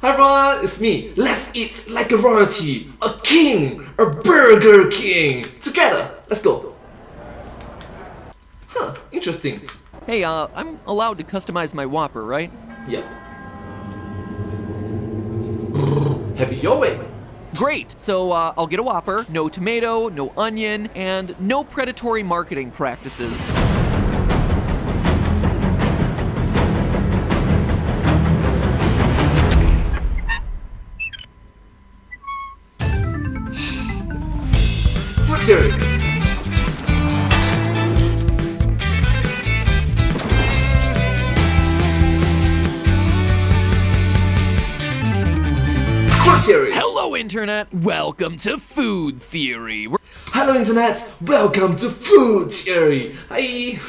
Hi everyone, it's me. Let's eat like a royalty, a king, a Burger King. Together, let's go. Huh, interesting. Hey, I'm allowed to customize my Whopper, right? Yep. Have it your way. Great! So, I'll get a Whopper, no tomato, no onion, and no predatory marketing practices. Food theory. Food theory. Hello, Internet! Welcome to Food Theory! Hello Internet, welcome to Food Theory. Hi.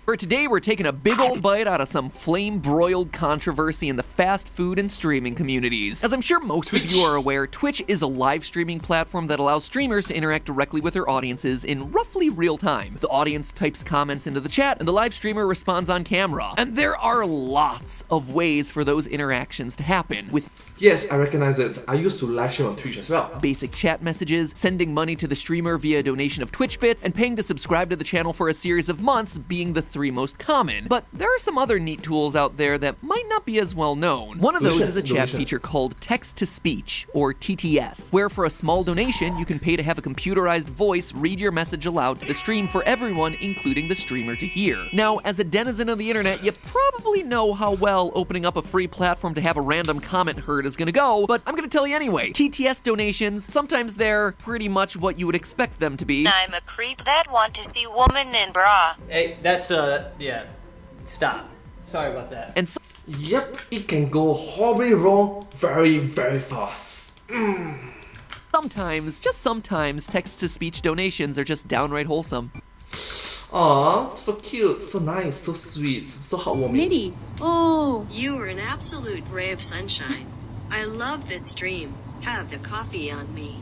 For today, we're taking a big old bite out of some flame-broiled controversy in the fast food and streaming communities. As I'm sure most of you are aware, Twitch is a live streaming platform that allows streamers to interact directly with their audiences in roughly real time. The audience types comments into the chat, and the live streamer responds on camera. And there are lots of ways for those interactions to happen, with Yes, I recognize it. I used to live stream on Twitch as well. basic chat messages, sending money to the streamer via donation of Twitch bits, and paying to subscribe to the channel for a series of months being the three most common. But there are some other neat tools out there that might not be as well known. One of those is a chat feature called text-to-speech, or TTS, where for a small donation, you can pay to have a computerized voice read your message aloud to the stream for everyone, including the streamer, to hear. Now, as a denizen of the internet, you probably know how well opening up a free platform to have a random comment heard is gonna go, but I'm gonna tell you anyway. TTS donations, sometimes they're pretty much what you would expect them to be. I'm a creep that want to see woman in bra. Hey, that's yeah. Stop. Sorry about that. And Yep, it can go horribly wrong very, very fast. sometimes, just sometimes, text-to-speech donations are just downright wholesome. Aw, so cute, so nice, so sweet, so heartwarming. Mitty, oh, You are an absolute ray of sunshine. I love this stream. Have the coffee on me.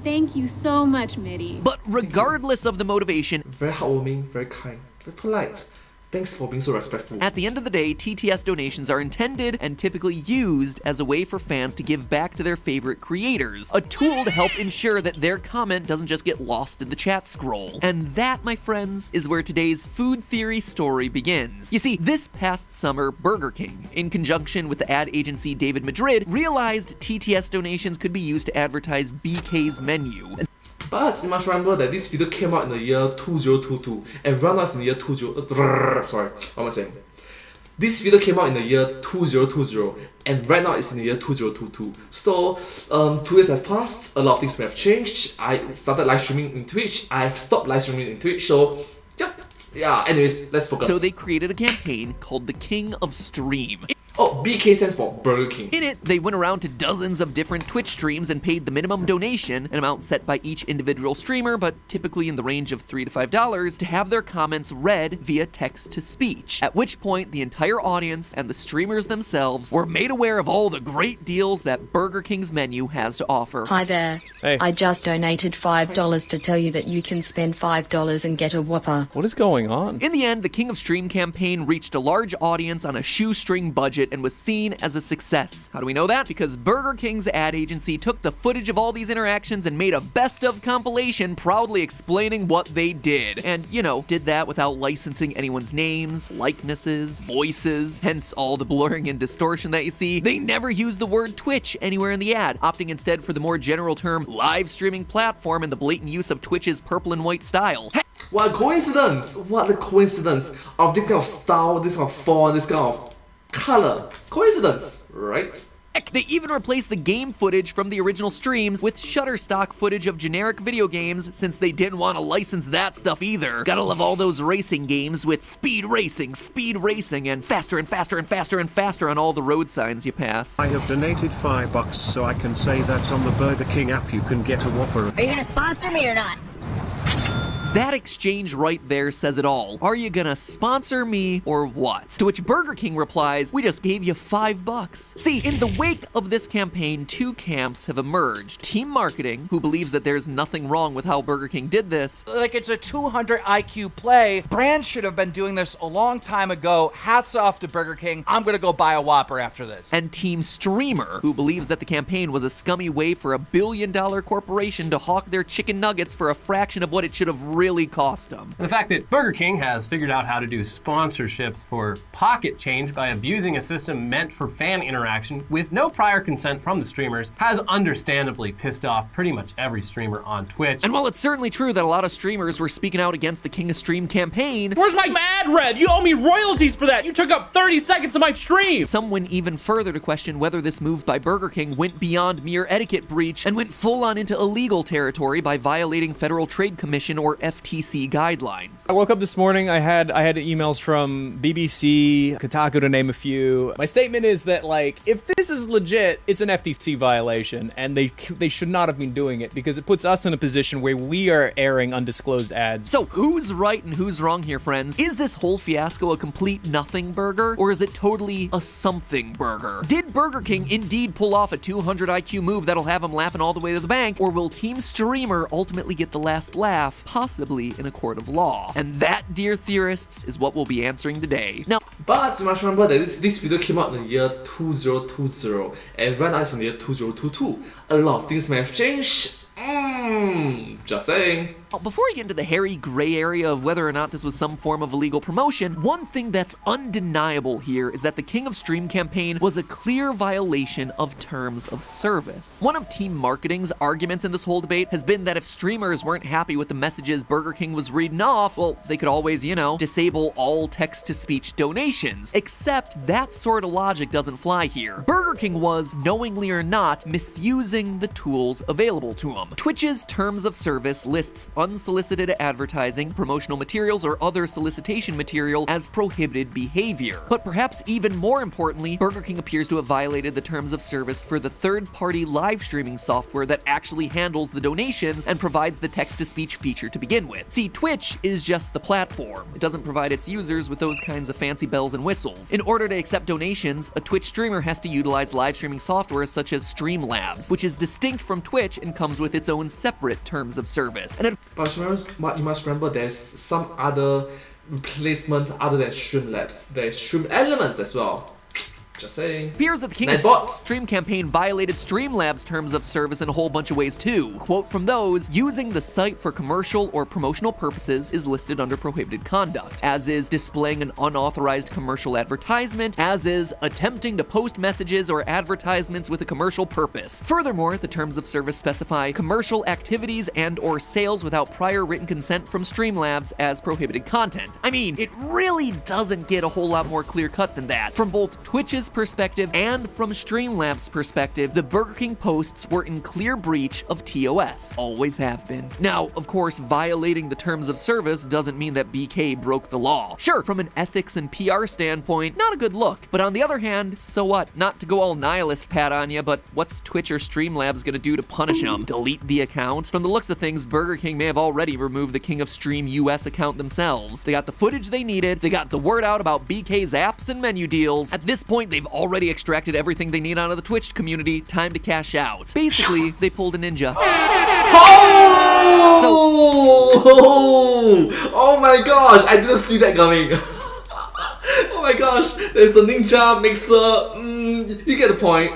thank you so much, Mitty. But regardless of the motivation, Very heartwarming, very kind, very polite. Thanks for being so respectful. at the end of the day, TTS donations are intended and typically used as a way for fans to give back to their favorite creators. A tool to help ensure that their comment doesn't just get lost in the chat scroll. And that, my friends, is where today's food theory story begins. You see, this past summer, Burger King, in conjunction with the ad agency David Madrid, realized TTS donations could be used to advertise BK's menu. But you must remember that this video came out in the year 2022 and ran out in the year 20... Sorry, what am I saying? This video came out in the year 2020 and right now it's in the year 2022. So 2 years have passed, a lot of things may have changed. I started live streaming in Twitch, I've stopped live streaming in Twitch, so yeah, anyways, let's focus. So they created a campaign called the King of Stream. Oh, BK stands for Burger King. In it, they went around to dozens of different Twitch streams and paid the minimum donation, an amount set by each individual streamer, but typically in the range of $3 to $5, to have their comments read via text-to-speech. At which point, the entire audience and the streamers themselves were made aware of all the great deals that Burger King's menu has to offer. Hi there. Hey. I just donated $5 to tell you that you can spend $5 and get a Whopper. What is going on? In the end, the King of Stream campaign reached a large audience on a shoestring budget and was seen as a success. How do we know that? Because Burger King's ad agency took the footage of all these interactions and made a best-of compilation proudly explaining what they did. And, you know, did that without licensing anyone's names, likenesses, voices, hence all the blurring and distortion that you see. They never used the word Twitch anywhere in the ad, opting instead for the more general term live streaming platform and the blatant use of Twitch's purple and white style. What a coincidence! What a coincidence of this kind of style, this kind of font, this kind of color. Coincidence, right? Heck, they even replaced the game footage from the original streams with Shutterstock footage of generic video games since they didn't want to license that stuff either. Gotta love all those racing games with speed racing, and faster and faster and faster and faster on all the road signs you pass. I have donated $5 so I can say that on the Burger King app you can get a Whopper. Are you gonna sponsor me or not? That exchange right there says it all. Are you gonna sponsor me or what? To which Burger King replies, we just gave you $5. See, in the wake of this campaign, two camps have emerged. Team Marketing, who believes that there's nothing wrong with how Burger King did this. Like, it's a 200 IQ play. Brands should have been doing this a long time ago. Hats off to Burger King. I'm gonna go buy a Whopper after this. And Team Streamer, who believes that the campaign was a scummy way for a billion-dollar corporation to hawk their chicken nuggets for a fraction of what it should have really cost them. The fact that Burger King has figured out how to do sponsorships for pocket change by abusing a system meant for fan interaction with no prior consent from the streamers has understandably pissed off pretty much every streamer on Twitch. And while it's certainly true that a lot of streamers were speaking out against the King of Stream campaign, where's my ad read? You owe me royalties for that. You took up 30 seconds of my stream. Some went even further to question whether this move by Burger King went beyond mere etiquette breach and went full on into illegal territory by violating Federal Trade Commission or FTC guidelines. I woke up this morning, I had emails from BBC, Kotaku to name a few. My statement is that, like, if this is legit, it's an FTC violation, and they should not have been doing it because it puts us in a position where we are airing undisclosed ads. So who's right and who's wrong here, friends? Is this whole fiasco a complete nothing burger, or is it totally a something burger? Did Burger King indeed pull off a 200 IQ move that'll have them laughing all the way to the bank, or will Team Streamer ultimately get the last laugh, possibly in a court of law? And that, dear theorists, is what we'll be answering today. Now, but you must remember that this video came out in the year 2020, and right now it's in the year 2022. A lot of things may have changed. Just saying. Before we get into the hairy gray area of whether or not this was some form of illegal promotion, one thing that's undeniable here is that the King of Stream campaign was a clear violation of terms of service. One of Team Marketing's arguments in this whole debate has been that if streamers weren't happy with the messages Burger King was reading off, well, they could always, disable all text-to-speech donations. Except that sort of logic doesn't fly here. Burger King was, knowingly or not, misusing the tools available to them. Twitch's terms of service lists unsolicited advertising, promotional materials, or other solicitation material as prohibited behavior. But perhaps even more importantly, Burger King appears to have violated the terms of service for the third-party live streaming software that actually handles the donations and provides the text-to-speech feature to begin with. See, Twitch is just the platform. It doesn't provide its users with those kinds of fancy bells and whistles. In order to accept donations, a Twitch streamer has to utilize live streaming software such as Streamlabs, which is distinct from Twitch and comes with its own separate terms of service. But you must remember there's some other replacement other than Streamlabs. There's Stream Elements as well. Just saying. Appears that the King of Stream campaign violated Streamlabs' terms of service in a whole bunch of ways too. Quote from those, using the site for commercial or promotional purposes is listed under prohibited conduct, as is displaying an unauthorized commercial advertisement, as is attempting to post messages or advertisements with a commercial purpose. Furthermore, the terms of service specify commercial activities and or sales without prior written consent from Streamlabs as prohibited content. I mean, it really doesn't get a whole lot more clear-cut than that. From both Twitch's perspective and from Streamlabs' perspective, the Burger King posts were in clear breach of TOS. Always have been. Now, of course, violating the terms of service doesn't mean that BK broke the law. Sure, from an ethics and PR standpoint, not a good look. But on the other hand, so what? Not to go all nihilist pat on ya, but what's Twitch or Streamlabs gonna do to punish them? Delete the account? From the looks of things, Burger King may have already removed the King of Stream US account themselves. They got the footage they needed, they got the word out about BK's apps and menu deals. At this point, they've already extracted everything they need out of the Twitch community. Time to cash out. Basically, they pulled a ninja. Oh my gosh, I didn't see that coming. Oh my gosh, there's a ninja mixer. You get the point.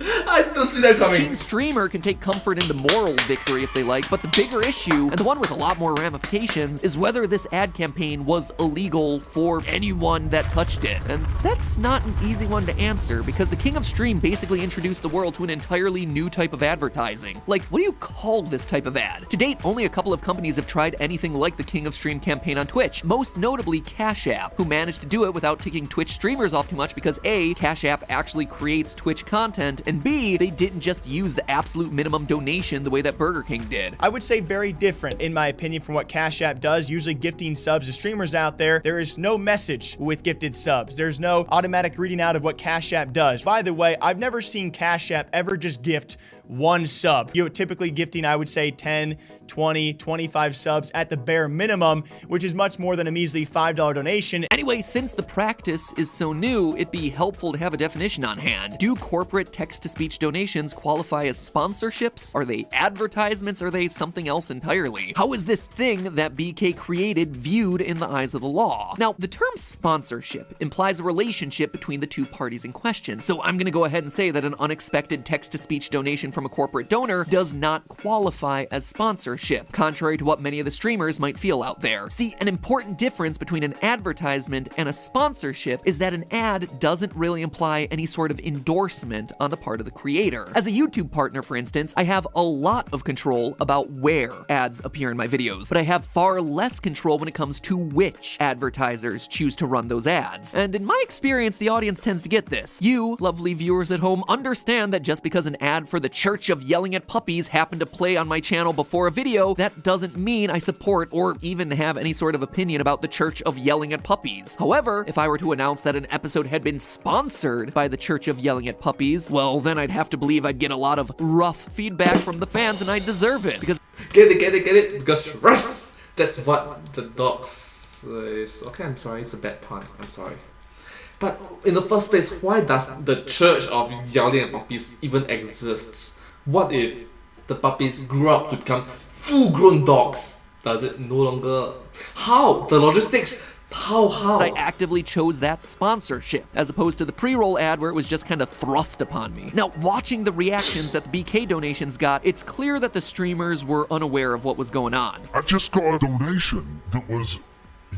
I didn't see that coming. Team Streamer can take comfort in the moral victory if they like, but the bigger issue, and the one with a lot more ramifications, is whether this ad campaign was illegal for anyone that touched it. And that's not an easy one to answer, because the King of Stream basically introduced the world to an entirely new type of advertising. Like, what do you call this type of ad? To date, only a couple of companies have tried anything like the King of Stream campaign on Twitch, most notably Cash App, who managed to do it without ticking Twitch streamers off too much because A, Cash App actually creates Twitch content, and B, they didn't just use the absolute minimum donation the way that Burger King did. I would say very different, in my opinion, from what Cash App does. Usually gifting subs to streamers out there, there is no message with gifted subs. There's no automatic reading out of what Cash App does. By the way, I've never seen Cash App ever just gift 1 sub. You're typically gifting, I would say, 10, 20, 25 subs at the bare minimum, which is much more than a measly $5 donation. Anyway, since the practice is so new, it'd be helpful to have a definition on hand. Do corporate text-to-speech donations qualify as sponsorships? Are they advertisements? Are they something else entirely? How is this thing that BK created viewed in the eyes of the law? Now, the term sponsorship implies a relationship between the two parties in question, so I'm gonna go ahead and say that an unexpected text-to-speech donation from a corporate donor does not qualify as sponsorship, contrary to what many of the streamers might feel out there. See, an important difference between an advertisement and a sponsorship is that an ad doesn't really imply any sort of endorsement on the part of the creator. As a YouTube partner, for instance, I have a lot of control about where ads appear in my videos, but I have far less control when it comes to which advertisers choose to run those ads. And in my experience, the audience tends to get this. You, lovely viewers at home, understand that just because an ad for the Church of Yelling at Puppies happened to play on my channel before a video, that doesn't mean I support or even have any sort of opinion about the Church of Yelling at Puppies. However, if I were to announce that an episode had been sponsored by the Church of Yelling at Puppies, well, then I'd have to believe I'd get a lot of rough feedback from the fans, and I deserve it, because Get it, because rough, that's what the dog says. Okay, I'm sorry, it's a bad pun, I'm sorry. But in the first place, why does the Church of Yelling at Puppies even exist? What if the puppies grew up to become full-grown dogs? Does it no longer... How? The logistics? How? I actively chose that sponsorship, as opposed to the pre-roll ad where it was just kind of thrust upon me. Now, watching the reactions that the BK donations got, it's clear that the streamers were unaware of what was going on. I just got a donation that was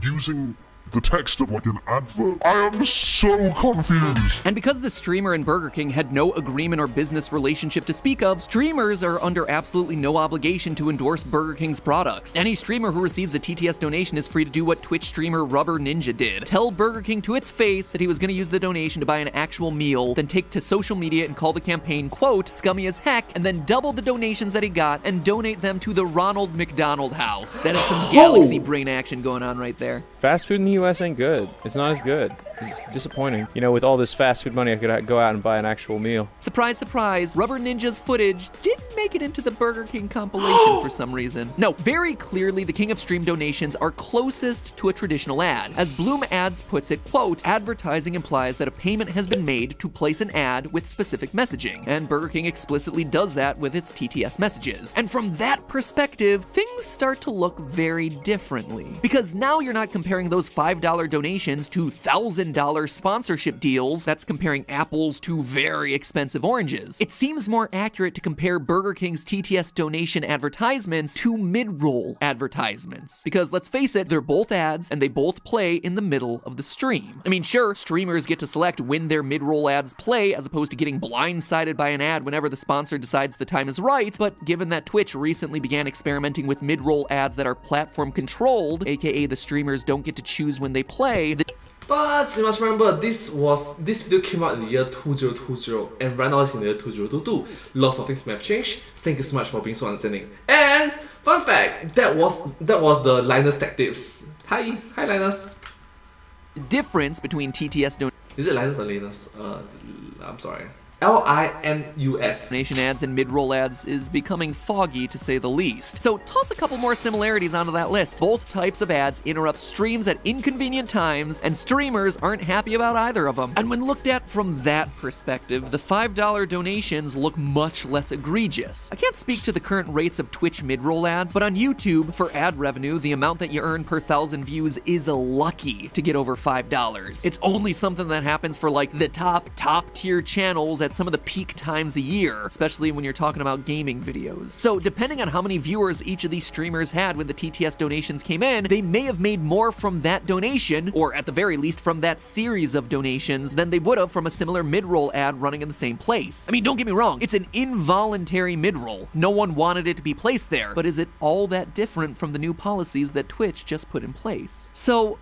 using the text of like an advert. I am so confused. And because the streamer and Burger King had no agreement or business relationship to speak of, streamers are under absolutely no obligation to endorse Burger King's products. Any streamer who receives a TTS donation is free to do what Twitch streamer Rubber Ninja did. Tell Burger King to its face that he was going to use the donation to buy an actual meal, then take to social media and call the campaign, quote, scummy as heck, and then double the donations that he got and donate them to the Ronald McDonald House. That is some galaxy brain action going on right there. Fast food in the US ain't good. It's not as good. It's disappointing. You know, with all this fast food money, I could go out and buy an actual meal. Surprise, surprise, Rubber Ninja's footage didn't make it into the Burger King compilation for some reason. No, very clearly the king of stream donations are closest to a traditional ad. As Bloom Ads puts it, quote, advertising implies that a payment has been made to place an ad with specific messaging, and Burger King explicitly does that with its TTS messages. And from that perspective, things start to look very differently. Because now you're not comparing those $5 donations to $1,000 sponsorship deals. That's comparing apples to very expensive oranges. It seems more accurate to compare Burger King's TTS donation advertisements to mid-roll advertisements. Because let's face it, they're both ads and they both play in the middle of the stream. I mean, sure, streamers get to select when their mid-roll ads play as opposed to getting blindsided by an ad whenever the sponsor decides the time is right, but given that Twitch recently began experimenting with mid-roll ads that are platform controlled, aka the streamers don't get to choose when they play, but you must remember, this video came out in the year 2020, and right now it's in the year 2022. Lots of things may have changed. Thank you so much for being so understanding. And fun fact, that was the Linus Tech Tips. Hi Linus. Difference between TTS is it Linus or Linus? I'm sorry. Linus. Donation ads and mid-roll ads is becoming foggy to say the least. So toss a couple more similarities onto that list. Both types of ads interrupt streams at inconvenient times, and streamers aren't happy about either of them. And when looked at from that perspective, the $5 donations look much less egregious. I can't speak to the current rates of Twitch mid-roll ads, but on YouTube, for ad revenue, the amount that you earn per 1,000 views is lucky to get over $5. It's only something that happens for like the top tier channels at some of the peak times a year, especially when you're talking about gaming videos. So depending on how many viewers each of these streamers had when the TTS donations came in, they may have made more from that donation, or at the very least from that series of donations, than they would have from a similar mid-roll ad running in the same place. I mean, don't get me wrong, it's an involuntary mid-roll. No one wanted it to be placed there, but is it all that different from the new policies that Twitch just put in place? So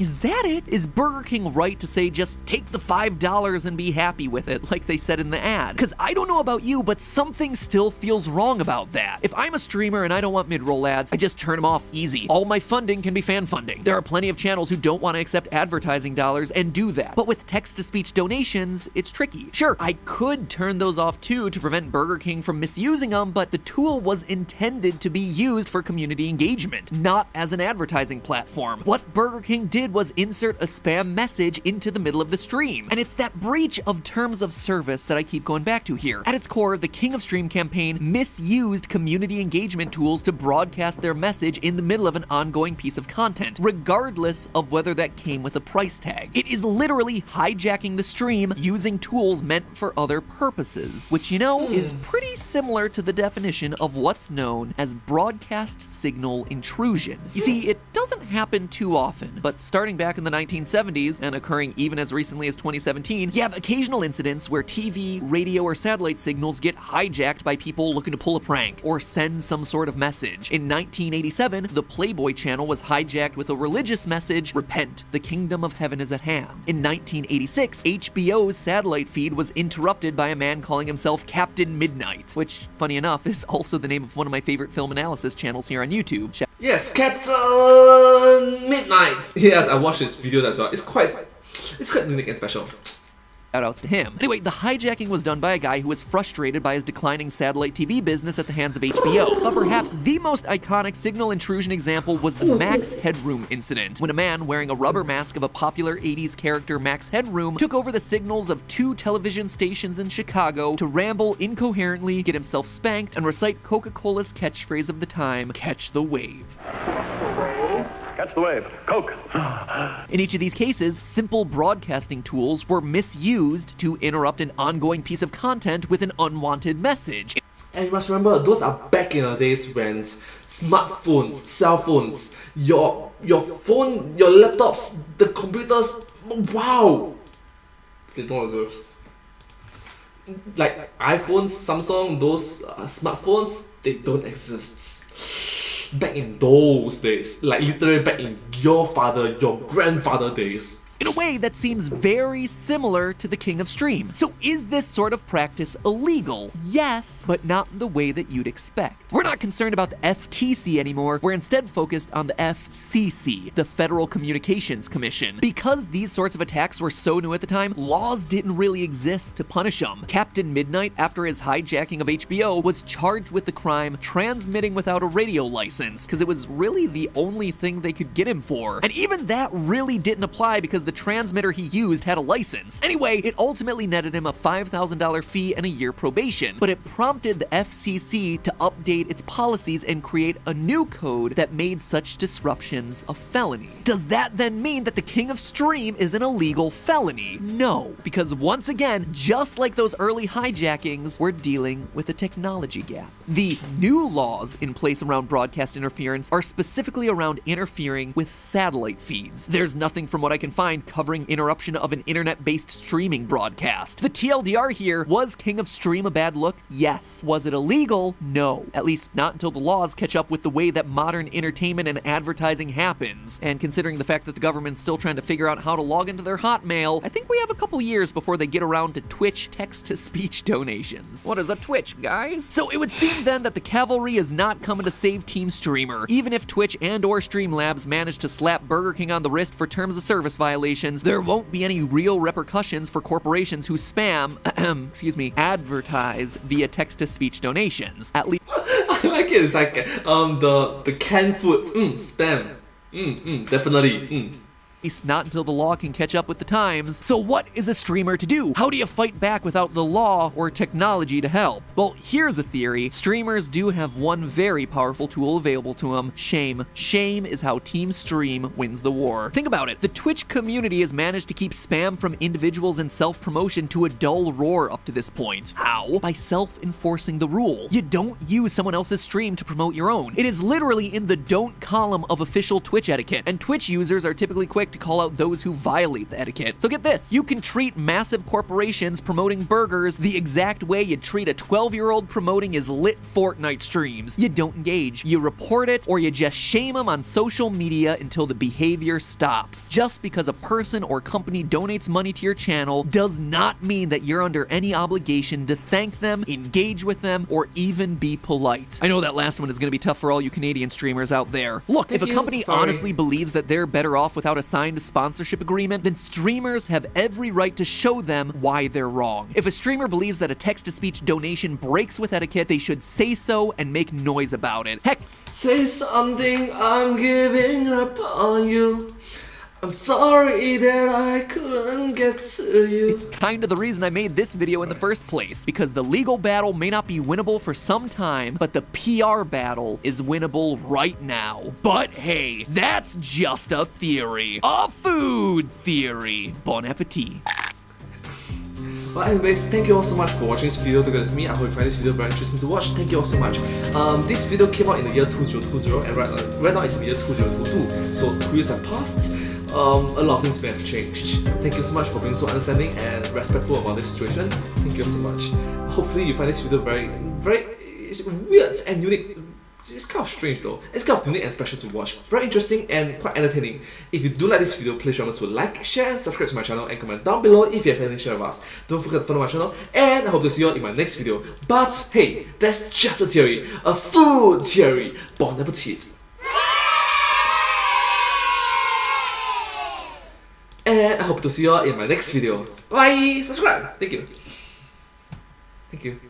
Is that it? Is Burger King right to say just take the $5 and be happy with it, like they said in the ad? Because I don't know about you, but something still feels wrong about that. If I'm a streamer and I don't want mid-roll ads, I just turn them off easy. All my funding can be fan funding. There are plenty of channels who don't want to accept advertising dollars and do that. But with text-to-speech donations, it's tricky. Sure, I could turn those off too to prevent Burger King from misusing them, but the tool was intended to be used for community engagement, not as an advertising platform. What Burger King did was insert a spam message into the middle of the stream. And it's that breach of terms of service that I keep going back to here. At its core, the King of Stream campaign misused community engagement tools to broadcast their message in the middle of an ongoing piece of content, regardless of whether that came with a price tag. It is literally hijacking the stream using tools meant for other purposes, which, you know, is pretty similar to the definition of what's known as broadcast signal intrusion. You see, it doesn't happen too often, but starting back in the 1970s and occurring even as recently as 2017, you have occasional incidents where TV, radio, or satellite signals get hijacked by people looking to pull a prank or send some sort of message. In 1987, the Playboy channel was hijacked with a religious message, "Repent, the kingdom of heaven is at hand." In 1986, HBO's satellite feed was interrupted by a man calling himself Captain Midnight, which, funny enough, is also the name of one of my favorite film analysis channels here on YouTube. Yes, Captain Midnight. Yes, I watched his videos as well. It's quite unique and special. Shoutouts to him. Anyway, the hijacking was done by a guy who was frustrated by his declining satellite TV business at the hands of HBO. But perhaps the most iconic signal intrusion example was the Max Headroom incident, when a man wearing a rubber mask of a popular 80s character, Max Headroom, took over the signals of 2 television stations in Chicago to ramble incoherently, get himself spanked, and recite Coca-Cola's catchphrase of the time, "Catch the wave." Catch the wave. Coke. In each of these cases, simple broadcasting tools were misused to interrupt an ongoing piece of content with an unwanted message. And you must remember, those are back in the days when smartphones, cell phones, your phone, your laptops, the computers, wow! They don't exist. Like iPhones, Samsung, those smartphones, they don't exist. Back in those days, like literally back in your father, your grandfather days. In a way that seems very similar to the King of Stream. So is this sort of practice illegal? Yes, but not in the way that you'd expect. We're not concerned about the FTC anymore, we're instead focused on the FCC, the Federal Communications Commission. Because these sorts of attacks were so new at the time, laws didn't really exist to punish them. Captain Midnight, after his hijacking of HBO, was charged with the crime transmitting without a radio license, because it was really the only thing they could get him for. And even that really didn't apply because the transmitter he used had a license. Anyway, it ultimately netted him a $5,000 fee and a year probation, but it prompted the FCC to update its policies and create a new code that made such disruptions a felony. Does that then mean that the King of Stream is an illegal felony? No, because once again, just like those early hijackings, we're dealing with a technology gap. The new laws in place around broadcast interference are specifically around interfering with satellite feeds. There's nothing from what I can find covering interruption of an internet-based streaming broadcast. The TLDR here, was King of Stream a bad look? Yes. Was it illegal? No. At least not until the laws catch up with the way that modern entertainment and advertising happens. And considering the fact that the government's still trying to figure out how to log into their Hotmail, I think we have a couple years before they get around to Twitch text-to-speech donations. What is a Twitch, guys? So it would seem then that the cavalry is not coming to save Team Streamer. Even if Twitch and or Streamlabs manage to slap Burger King on the wrist for terms of service violations, there won't be any real repercussions for corporations who spam, advertise via text-to-speech donations. At least I like it. It's like the canned food, spam, definitely. At least not until the law can catch up with the times. So what is a streamer to do? How do you fight back without the law or technology to help? Well, here's a theory. Streamers do have one very powerful tool available to them: shame. Shame is how Team Stream wins the war. Think about it. The Twitch community has managed to keep spam from individuals and self-promotion to a dull roar up to this point. How? By self-enforcing the rule. You don't use someone else's stream to promote your own. It is literally in the don't column of official Twitch etiquette, and Twitch users are typically quick quick to call out those who violate the etiquette. So get this, you can treat massive corporations promoting burgers the exact way you'd treat a 12-year-old promoting his lit Fortnite streams. You don't engage, you report it, or you just shame them on social media until the behavior stops. Just because a person or company donates money to your channel does not mean that you're under any obligation to thank them, engage with them, or even be polite. I know that last one is going to be tough for all you Canadian streamers out there. Look, if a company honestly believes that they're better off without a signed sponsorship agreement, then streamers have every right to show them why they're wrong. If a streamer believes that a text-to-speech donation breaks with etiquette, they should say so and make noise about it. Heck, say something, I'm giving up on you. I'm sorry that I couldn't get to you. It's kind of the reason I made this video in the first place, because the legal battle may not be winnable for some time, but the PR battle is winnable right now. But hey, that's just a theory. A food theory. Bon appetit. But anyways, thank you all so much for watching this video together with me. I hope you find this video very interesting to watch. Thank you all so much. This video came out in the year 2020 and right now it's in the year 2022. So 2 years have passed. A lot of things may have changed. Thank you so much for being so understanding and respectful about this situation. Thank you so much. Hopefully you find this video very weird and unique. It's kind of strange though. It's kind of unique and special to watch. Very interesting and quite entertaining. If you do like this video, please remember to like, share, and subscribe to my channel and comment down below if you have anything to share with us. Don't forget to follow my channel and I hope to see you all in my next video. But hey, that's just a theory. A food theory. Bon appetit. And I hope to see you all in my next video. Bye! Subscribe! Thank you. Thank you.